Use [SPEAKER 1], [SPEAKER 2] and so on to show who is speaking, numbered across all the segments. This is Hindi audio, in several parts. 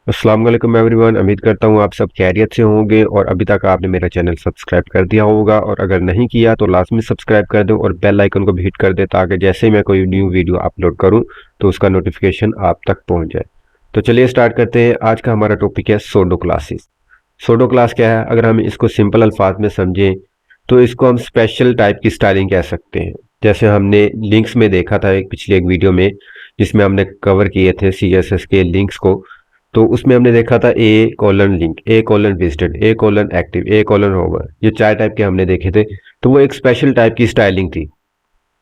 [SPEAKER 1] अस्सलाम वालेकुम एवरीवन। उम्मीद करता हूँ आप सब खैरियत से होंगे और अभी तक आपने मेरा चैनल सब्सक्राइब कर दिया होगा, और अगर नहीं किया तो लाजमी सब्सक्राइब कर दो और बेल आइकन को भी हिट कर दे ताकि जैसे ही मैं कोई न्यू वीडियो अपलोड करूँ तो उसका नोटिफिकेशन आप तक पहुँच जाए। तो चलिए स्टार्ट करते हैं। आज का हमारा टॉपिक है सोडो क्लासेस। सोडो क्लास क्या है? अगर हम इसको सिंपल अल्फाज में समझें तो इसको हम स्पेशल टाइप की स्टाइलिंग कह सकते हैं। जैसे हमने लिंक्स में देखा था एक वीडियो में, जिसमें हमने कवर किए थे CSS के लिंक्स को। तो उसमें हमने देखा था ए कॉलन लिंक, ए कॉलन विजिटेड, ए कॉलन एक्टिव, ए कॉलन होवर, ये 4 टाइप के हमने देखे थे। तो वो एक स्पेशल टाइप की स्टाइलिंग थी।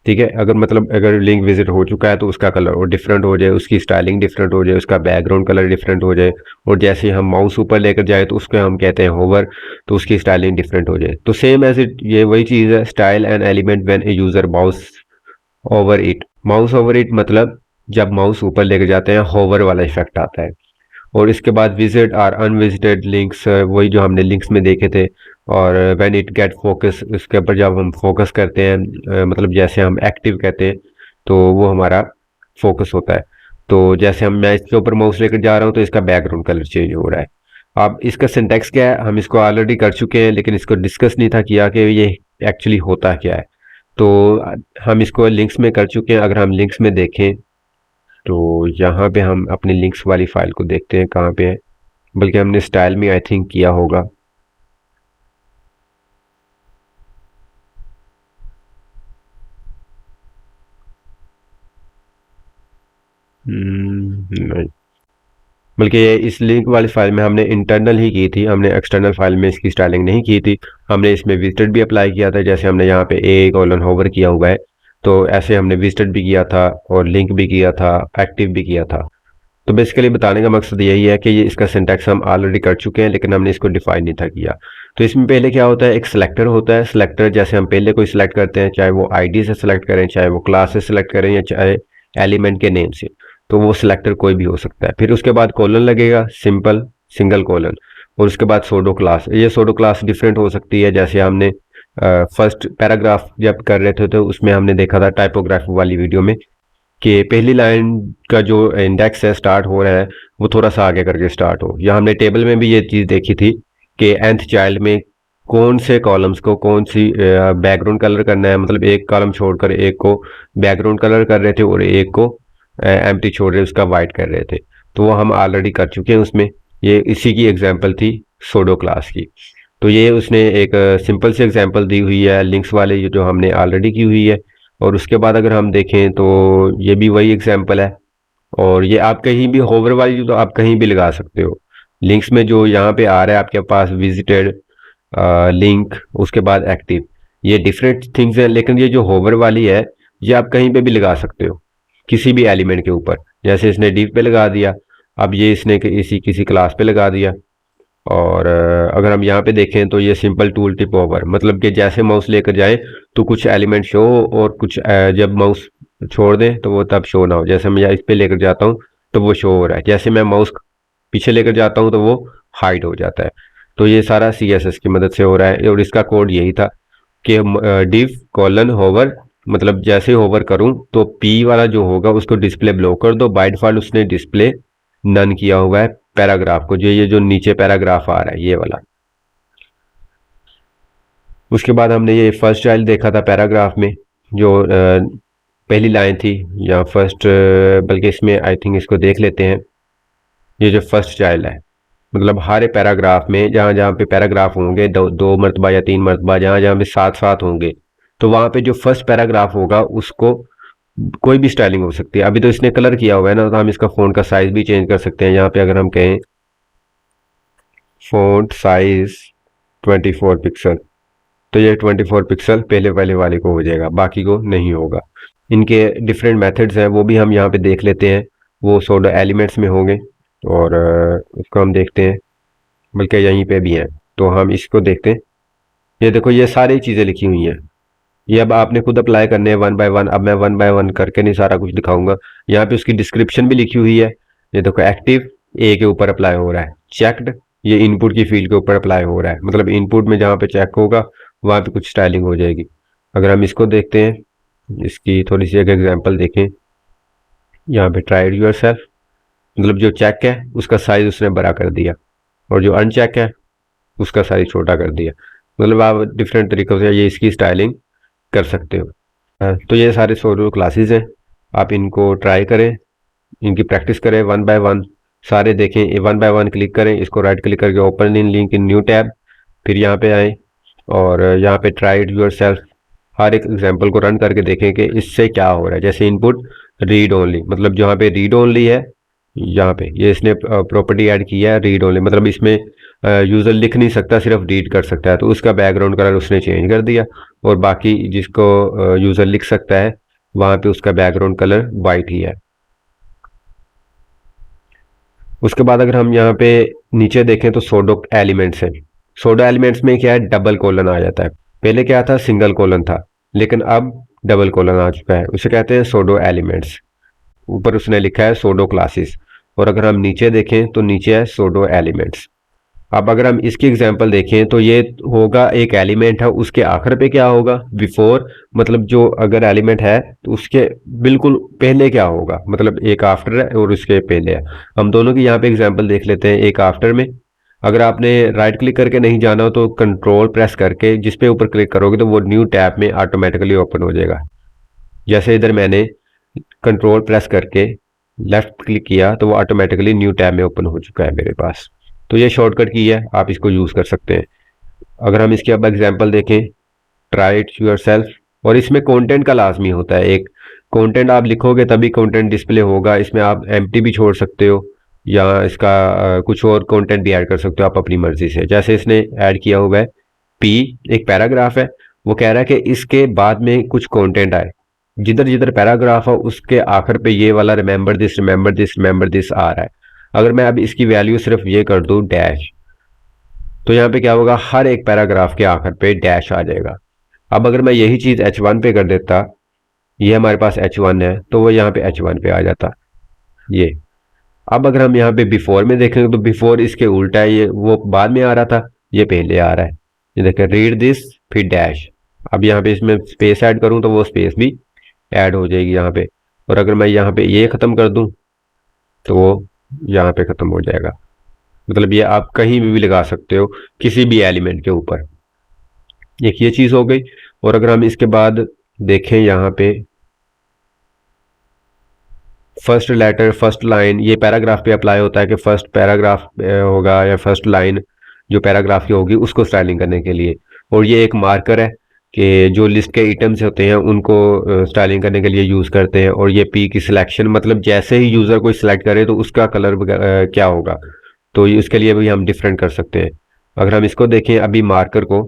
[SPEAKER 1] ठीक है, अगर लिंक विजिट हो चुका है तो उसका कलर और डिफरेंट हो जाए, उसकी स्टाइलिंग डिफरेंट हो जाए, उसका बैकग्राउंड कलर डिफरेंट हो जाए, और जैसे हम माउस ऊपर लेकर जाए तो उसको हम कहते हैं होवर, तो उसकी स्टाइलिंग डिफरेंट हो जाए। तो सेम एज इट, ये वही चीज़ है, style and element when a user mouse over it. Mouse over it मतलब जब माउस ऊपर लेकर जाते हैं होवर वाला इफेक्ट आता है। और इसके बाद विजिट आर अनविजिटेड लिंक्स, वही जो हमने लिंक्स में देखे थे। और व्हेन इट गेट फोकस, इसके ऊपर जब हम फोकस करते हैं, मतलब जैसे हम एक्टिव कहते हैं तो वो हमारा फोकस होता है। तो जैसे मैं इसके ऊपर माउस लेकर जा रहा हूँ तो इसका बैकग्राउंड कलर चेंज हो रहा है। अब इसका सिंटैक्स क्या है, हम इसको ऑलरेडी कर चुके हैं, लेकिन इसको डिस्कस नहीं था किया कि ये एक्चुअली होता क्या है। तो हम इसको लिंक्स में कर चुके हैं। अगर हम लिंक्स में देखें तो यहाँ पे हम अपनी लिंक्स वाली फाइल को देखते हैं कहाँ पे है, बल्कि हमने स्टाइल में आई थिंक किया होगा। नहीं, बल्कि ये इस लिंक वाली फाइल में हमने इंटरनल ही की थी, हमने एक्सटर्नल फाइल में इसकी स्टाइलिंग नहीं की थी। हमने इसमें विजिटेड भी अप्लाई किया था, जैसे हमने यहाँ पे ए कॉलन होवर किया हुआ है, तो ऐसे हमने विजिटेड भी किया था और लिंक भी किया था, एक्टिव भी किया था। तो बेसिकली बताने का मकसद यही है कि ये इसका सिंटैक्स हम ऑलरेडी कर चुके हैं, लेकिन हमने इसको डिफाइन नहीं था किया। तो इसमें पहले क्या होता है, एक सिलेक्टर होता है। सिलेक्टर जैसे हम पहले कोई सिलेक्ट करते हैं, चाहे वो आईडी से सिलेक्ट करें, चाहे वो क्लास से सिलेक्ट करें, या चाहे एलिमेंट के नेम से, तो वो सिलेक्टर कोई भी हो सकता है। फिर उसके बाद कॉलन लगेगा, सिंपल सिंगल कॉलन, और उसके बाद सोडो क्लास। ये सोडो क्लास डिफरेंट हो सकती है। जैसे हमने फर्स्ट पैराग्राफ जब कर रहे थे तो उसमें हमने देखा था टाइपोग्राफी वाली वीडियो में कि पहली लाइन का जो इंडेक्स है स्टार्ट हो रहा है वो थोड़ा सा आगे करके स्टार्ट हो। या हमने टेबल में भी ये चीज़ देखी थी कि nth चाइल्ड में कौन से कॉलम्स को कौन सी बैकग्राउंड कलर करना है, मतलब एक कॉलम छोड़कर एक को बैकग्राउंड कलर कर रहे थे और एक को एम्प्टी छोड़ रहे उसका वाइट कर रहे थे। तो वो हम ऑलरेडी कर चुके हैं उसमें। ये इसी की एग्जाम्पल थी सोडो क्लास की। तो ये उसने एक सिंपल सी एग्जाम्पल दी हुई है लिंक्स वाले, ये जो हमने ऑलरेडी की हुई है। और उसके बाद अगर हम देखें तो ये भी वही एग्जाम्पल है। और ये आप कहीं भी होवर वाली तो आप कहीं भी लगा सकते हो। लिंक्स में जो यहाँ पे आ रहा है आपके पास विजिटेड, लिंक, उसके बाद एक्टिव, ये डिफरेंट थिंग्स है, लेकिन ये जो होवर वाली है ये आप कहीं पे भी लगा सकते हो, किसी भी एलिमेंट के ऊपर। जैसे इसने div पे लगा दिया, अब ये इसने इसी किसी क्लास पे लगा दिया। और अगर हम यहाँ पे देखें तो ये सिंपल टूल टिप ओवर, मतलब कि जैसे माउस लेकर जाएं तो कुछ एलिमेंट शो हो और कुछ जब माउस छोड़ दें तो वो तब शो ना हो। जैसे मैं इस पे लेकर जाता हूँ तो वो शो हो रहा है, जैसे मैं माउस पीछे लेकर जाता हूँ तो वो हाइड हो जाता है। तो ये सारा CSS की मदद से हो रहा है। और इसका कोड यही था कि div कॉलन होवर, मतलब जैसे होवर करूं तो P वाला जो होगा उसको डिस्प्ले ब्लॉक कर दो। बाय डिफॉल्ट उसने डिस्प्ले नन किया हुआ है पैराग्राफ को, जो ये जो नीचे पैराग्राफ आ रहा है ये वाला। उसके बाद हमने ये फर्स्ट चाइल्ड देखा था पैराग्राफ में, जो पहली लाइन थी, या फर्स्ट, बल्कि इसमें आई थिंक इसको देख लेते हैं। ये जो फर्स्ट चाइल्ड है, मतलब हर पैराग्राफ में जहाँ जहाँ पे पैराग्राफ होंगे, दो मरतबा या 3 मरतबा, जहाँ जहाँ पे साथ साथ होंगे, तो वहाँ पे जो फर्स्ट पैराग्राफ होगा उसको कोई भी स्टाइलिंग हो सकती है। अभी तो इसने कलर किया हुआ है ना, तो हम इसका फ़ॉन्ट का साइज भी चेंज कर सकते हैं। यहाँ पे अगर हम कहें फ़ॉन्ट साइज 24 पिक्सल, तो ये 24 पिक्सल पहले पहले वाले को हो जाएगा, बाकी को नहीं होगा। इनके डिफरेंट मेथड्स हैं, वो भी हम यहाँ पे देख लेते हैं। वो सोडो एलिमेंट्स में होंगे, और उसको हम देखते हैं, बल्कि यहीं पे भी हैं। तो हम इसको देखते हैं। ये देखो ये सारी चीज़ें लिखी हुई हैं। ये अब आपने खुद अप्लाई करने हैं वन बाय वन। अब मैं वन बाय वन करके नहीं सारा कुछ दिखाऊंगा। यहाँ पे उसकी डिस्क्रिप्शन भी लिखी हुई है। ये देखो एक्टिव ए के ऊपर अप्लाई हो रहा है, चेक्ड ये इनपुट की फील्ड के ऊपर अप्लाई हो रहा है, मतलब इनपुट में जहाँ पे चेक होगा वहाँ पे कुछ स्टाइलिंग हो जाएगी। अगर हम इसको देखते हैं, इसकी थोड़ी सी एक एग्जांपल देखें, यहाँ पे ट्राई यूर सेल्फ, मतलब जो चेक है उसका साइज उसने बड़ा कर दिया, और जो अनचेक है उसका साइज छोटा कर दिया। मतलब आप डिफरेंट तरीक़ों से ये इसकी स्टाइलिंग कर सकते हो। तो ये सारे सोलो क्लासेस हैं, आप इनको ट्राई करें, इनकी प्रैक्टिस करें वन बाय वन, सारे देखें, वन बाय वन क्लिक करें, इसको राइट क्लिक करके open in link in new tab, फिर यहाँ पे आएँ और यहाँ पे ट्राई इट योर सेल्फ, हर एक एग्जाम्पल को रन करके देखें कि इससे क्या हो रहा है। जैसे इनपुट रीड ओनली, मतलब जहाँ पे रीड ओनली है, यहाँ पे ये इसने प्रॉपर्टी ऐड किया है रीड ओनली, मतलब इसमें यूज़र लिख नहीं सकता, सिर्फ रीड कर सकता है, तो उसका बैकग्राउंड कलर उसने चेंज कर दिया। और बाकी जिसको यूज़र लिख सकता है वहाँ पे उसका बैकग्राउंड कलर वाइट ही है। उसके बाद अगर हम यहाँ पे नीचे देखें तो सोडो एलिमेंट्स है। सोडो एलिमेंट्स में क्या है, डबल कोलन आ जाता है। पहले क्या था, सिंगल कोलन था, लेकिन अब डबल कोलन आ चुका है, उसे कहते हैं सोडो एलिमेंट्स। ऊपर उसने लिखा है सोडो क्लासेस, और अगर हम नीचे देखें तो नीचे है सोडो एलिमेंट्स। अब अगर हम इसकी एग्जांपल देखें तो ये होगा, एक एलिमेंट है, उसके आखिर पे क्या होगा, बिफोर, मतलब जो अगर एलिमेंट है तो उसके बिल्कुल पहले क्या होगा, मतलब एक आफ्टर है और उसके पहले है। हम दोनों की यहाँ पे एग्जांपल देख लेते हैं। एक आफ्टर में अगर आपने राइट क्लिक करके नहीं जाना हो तो कंट्रोल प्रेस करके जिस पे ऊपर क्लिक करोगे तो वो न्यू टैब में ऑटोमेटिकली ओपन हो जाएगा। जैसे इधर मैंने कंट्रोल प्रेस करके लेफ्ट क्लिक किया तो वो ऑटोमेटिकली न्यू टैब में ओपन हो चुका है मेरे पास। तो ये शॉर्टकट की है, आप इसको यूज़ कर सकते हैं। अगर हम इसके अब एग्जांपल देखें, ट्राई इट योरसेल्फ, और इसमें कंटेंट का लाजमी होता है, एक कंटेंट आप लिखोगे तभी कंटेंट डिस्प्ले होगा। इसमें आप एम्प्टी भी छोड़ सकते हो या इसका कुछ और कंटेंट भी ऐड कर सकते हो आप अपनी मर्जी से। जैसे इसने ऐड किया हुआ है पी, एक पैराग्राफ है, वो कह रहा है कि इसके बाद में कुछ कंटेंट आए, जिधर जिधर पैराग्राफ हो उसके आखिर पे ये वाला remember this remember this remember this आ रहा है। अगर मैं अब इसकी वैल्यू सिर्फ ये कर दूं डैश, तो यहाँ पे क्या होगा, हर एक पैराग्राफ के आखिर पे डैश आ जाएगा। अब अगर मैं यही चीज़ H1 पे कर देता, ये हमारे पास H1 है, तो वो यहाँ पे H1 पे आ जाता ये। अब अगर हम यहाँ पे बिफोर में देखेंगे तो बिफोर इसके उल्टा है, ये वो बाद में आ रहा था, ये पहले आ रहा है। ये देखें, रीड दिस फिर डैश। अब यहाँ पे इसमें स्पेस ऐड करूँ तो वो स्पेस भी ऐड हो जाएगी यहाँ पे। और अगर मैं यहाँ पे ये ख़त्म कर दूँ तो वो यहाँ पे ख़त्म हो जाएगा। मतलब ये आप कहीं भी लगा सकते हो किसी भी एलिमेंट के ऊपर। एक ये चीज़ हो गई। और अगर हम इसके बाद देखें यहाँ पे फर्स्ट लेटर फर्स्ट लाइन, ये पैराग्राफ पे अप्लाई होता है कि फर्स्ट पैराग्राफ होगा या फर्स्ट लाइन जो पैराग्राफ की होगी उसको स्टाइलिंग करने के लिए। और ये एक मार्कर है कि जो लिस्ट के आइटम्स होते हैं उनको स्टाइलिंग करने के लिए यूज़ करते हैं। और ये पी की सिलेक्शन, मतलब जैसे ही यूज़र कोई सिलेक्ट करे तो उसका कलर क्या होगा, तो इसके लिए भी हम डिफरेंट कर सकते हैं। अगर हम इसको देखें अभी मार्कर को,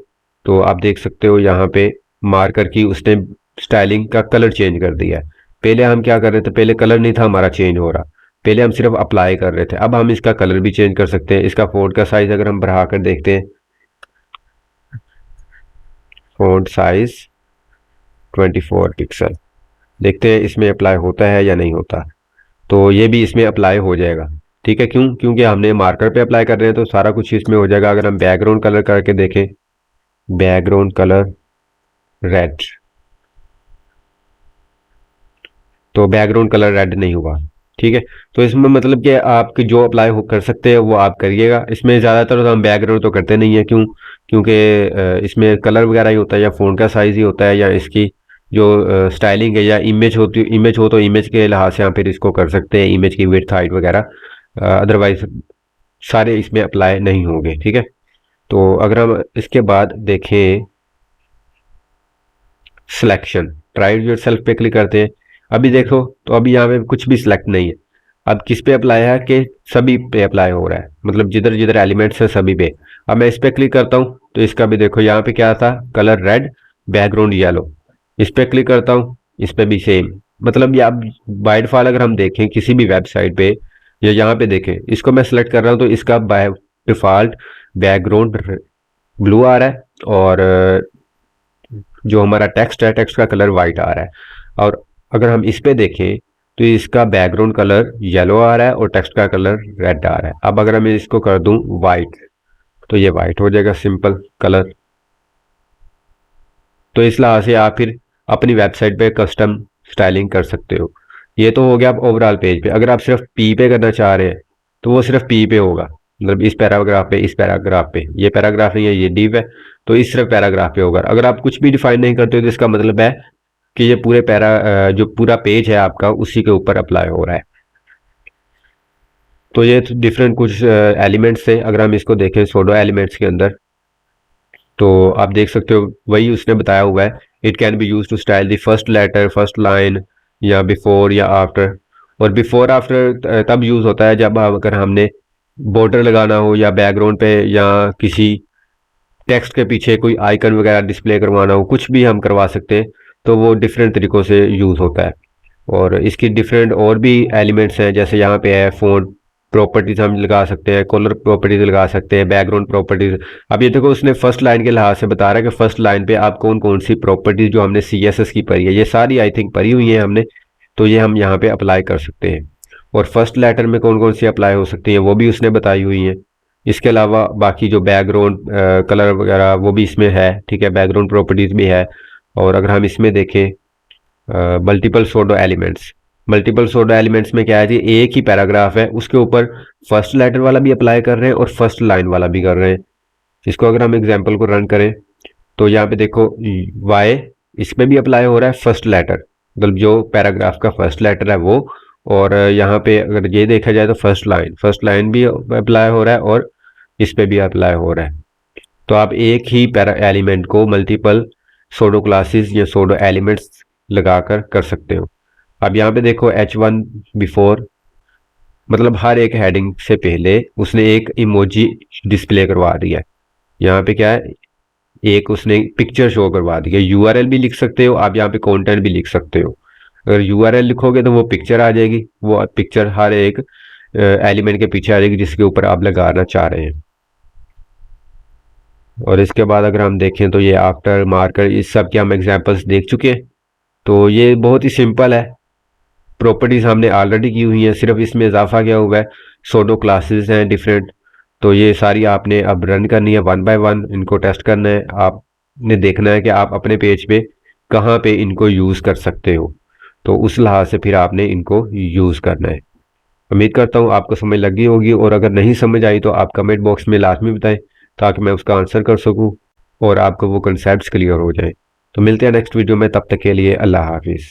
[SPEAKER 1] तो आप देख सकते हो यहाँ पे मार्कर की उसने स्टाइलिंग का कलर चेंज कर दिया है। पहले हम क्या कर रहे थे, पहले कलर नहीं था हमारा चेंज हो रहा, पहले हम सिर्फ अप्लाई कर रहे थे। अब हम इसका कलर भी चेंज कर सकते हैं। इसका फोंट का साइज अगर हम बढ़ा कर देखते हैं, फोंट साइज 24 पिक्सल, देखते हैं इसमें अप्लाई होता है या नहीं होता। तो ये भी इसमें अप्लाई हो जाएगा, ठीक है। क्यों, क्योंकि हमने मार्कर पे अप्लाई कर रहे हैं तो सारा कुछ इसमें हो जाएगा। अगर हम बैकग्राउंड कलर करके देखें, बैकग्राउंड कलर रेड, तो बैकग्राउंड कलर रेड नहीं हुआ, ठीक है। तो इसमें मतलब कि आप जो अप्लाई कर सकते हैं वो आप करिएगा। इसमें ज़्यादातर तो हम बैकग्राउंड तो करते नहीं है, क्यों, क्योंकि इसमें कलर वगैरह ही होता है या फ़ोन का साइज़ ही होता है या इसकी जो स्टाइलिंग है या इमेज होती, इमेज हो तो इमेज के लिहाज से हम फिर इसको कर सकते हैं, इमेज की विड्थ हाइट वगैरह। अदरवाइज सारे इसमें अप्लाई नहीं होंगे, ठीक है। तो अगर हम इसके बाद देखें सिलेक्शन, ट्राई योर सेल्फ पे क्लिक करते हैं। अभी देखो तो अभी यहाँ पे कुछ भी सिलेक्ट नहीं है। अब किस पे अप्लाई है, कि सभी पे अप्लाई हो रहा है, मतलब जिधर जिधर एलिमेंट्स है सभी पे। अब मैं इस पे क्लिक करता हूँ तो इसका भी देखो यहाँ पे क्या था, कलर रेड, बैकग्राउंड येलो। इस पे क्लिक करता हूँ, इस पे भी सेम। मतलब ये अब बाय डिफॉल्ट अगर हम देखें किसी भी वेबसाइट पे या यहाँ पे देखें, इसको मैं सिलेक्ट कर रहा हूँ तो इसका बाय डिफॉल्ट बैकग्राउंड ब्लू आ रहा है और जो हमारा टेक्स्ट है टेक्स्ट का कलर वाइट आ रहा है। और अगर हम इस पे देखें तो इसका बैकग्राउंड कलर येलो आ रहा है और टेक्स्ट का कलर रेड आ रहा है। अब अगर मैं इसको कर दूं वाइट तो ये वाइट हो जाएगा, सिंपल कलर। तो इस लिहाज से आप फिर अपनी वेबसाइट पे कस्टम स्टाइलिंग कर सकते हो। ये तो हो गया आप ओवरऑल पेज पे। अगर आप सिर्फ पी पे करना चाह रहे हैं तो वो सिर्फ पी पे होगा, मतलब इस पैराग्राफ पे, इस पैराग्राफ पे। ये पैराग्राफ नहीं है, ये डिव है, तो इस सिर्फ पैराग्राफ पे होगा। अगर आप कुछ भी डिफाइन नहीं करते हो तो इसका मतलब है कि ये पूरे जो पूरा पेज है आपका उसी के ऊपर अप्लाई हो रहा है। तो ये डिफरेंट कुछ एलिमेंट्स थे। अगर हम इसको देखें सोडो एलिमेंट्स के अंदर, तो आप देख सकते हो वही उसने बताया हुआ है। It can be use to style the first letter, first line, या बिफोर या आफ्टर। और बिफोर आफ्टर तब यूज होता है जब अगर हमने बॉर्डर लगाना हो या बैकग्राउंड पे या किसी टेक्स्ट के पीछे कोई आइकन वगैरह डिस्प्ले करवाना हो, कुछ भी हम करवा सकते हैं, तो वो डिफरेंट तरीक़ों से यूज़ होता है। और इसकी डिफरेंट और भी एलिमेंट्स हैं, जैसे यहाँ पे है फ़ॉन्ट प्रॉपर्टीज हम लगा सकते हैं, कलर प्रॉपर्टीज लगा सकते हैं, बैकग्राउंड प्रॉपर्टीज। अब ये देखो उसने फर्स्ट लाइन के लिहाज से बता रहा है कि फर्स्ट लाइन पे आप कौन कौन सी प्रॉपर्टीज जो हमने CSS की पढ़ी है, ये सारी आई थिंक पढ़ी हुई है हमने, तो ये हम यहाँ पे अप्लाई कर सकते हैं। और फर्स्ट लेटर में कौन कौन सी अप्लाई हो सकती है वो भी उसने बताई हुई है। इसके अलावा बाकी जो बैकग्राउंड कलर वगैरह वो भी इसमें है, ठीक है, बैकग्राउंड प्रॉपर्टीज भी है। और अगर हम इसमें देखें मल्टीपल सोडो एलिमेंट्स, मल्टीपल सोडो एलिमेंट्स में क्या है जी, एक ही पैराग्राफ है उसके ऊपर फर्स्ट लेटर वाला भी अप्लाई कर रहे हैं और फर्स्ट लाइन वाला भी कर रहे हैं। इसको अगर हम एग्जांपल को रन करें तो यहाँ पे देखो वाई इसमें भी अप्लाई हो रहा है फर्स्ट लेटर, मतलब जो पैराग्राफ का फर्स्ट लेटर है वो। और यहाँ पे अगर ये देखा जाए तो फर्स्ट लाइन भी अप्लाई हो रहा है और इस पे भी अप्लाई हो रहा है। तो आप एक ही पैरा एलिमेंट को मल्टीपल सोडो क्लासेस या सोडो एलिमेंट्स लगाकर कर सकते हो। अब यहाँ पे देखो H1 बिफोर, मतलब हर एक हेडिंग से पहले उसने एक इमोजी डिस्प्ले करवा दिया है। यहाँ पे क्या है, एक उसने पिक्चर शो करवा दी है। URL भी लिख सकते हो आप, यहाँ पे कंटेंट भी लिख सकते हो। अगर URL लिखोगे तो वो पिक्चर आ जाएगी, वो पिक्चर हर एक एलिमेंट के पीछे आ जाएगी जिसके ऊपर आप लगाना चाह रहे हैं। और इसके बाद अगर हम देखें तो ये आफ्टर मार्कर, इस सब के हम एग्जांपल्स देख चुके हैं। तो ये बहुत ही सिंपल है, प्रॉपर्टीज हमने ऑलरेडी की हुई हैं, सिर्फ इसमें इजाफा किया हुआ है। सोडो क्लासेस हैं डिफरेंट, तो ये सारी आपने अब रन करनी है, वन बाय वन इनको टेस्ट करना है। आपने देखना है कि आप अपने पेज पे कहाँ पे इनको यूज़ कर सकते हो, तो उस लिहाज से फिर आपने इनको यूज़ करना है। उम्मीद करता हूँ आपको समझ लगी होगी, और अगर नहीं समझ आई तो आप कमेंट बॉक्स में लाजमी बताएं ताकि मैं उसका आंसर कर सकूँ और आपको वो कंसेप्ट क्लियर हो जाए। तो मिलते हैं नेक्स्ट वीडियो में, तब तक के लिए अल्लाह हाफिज़।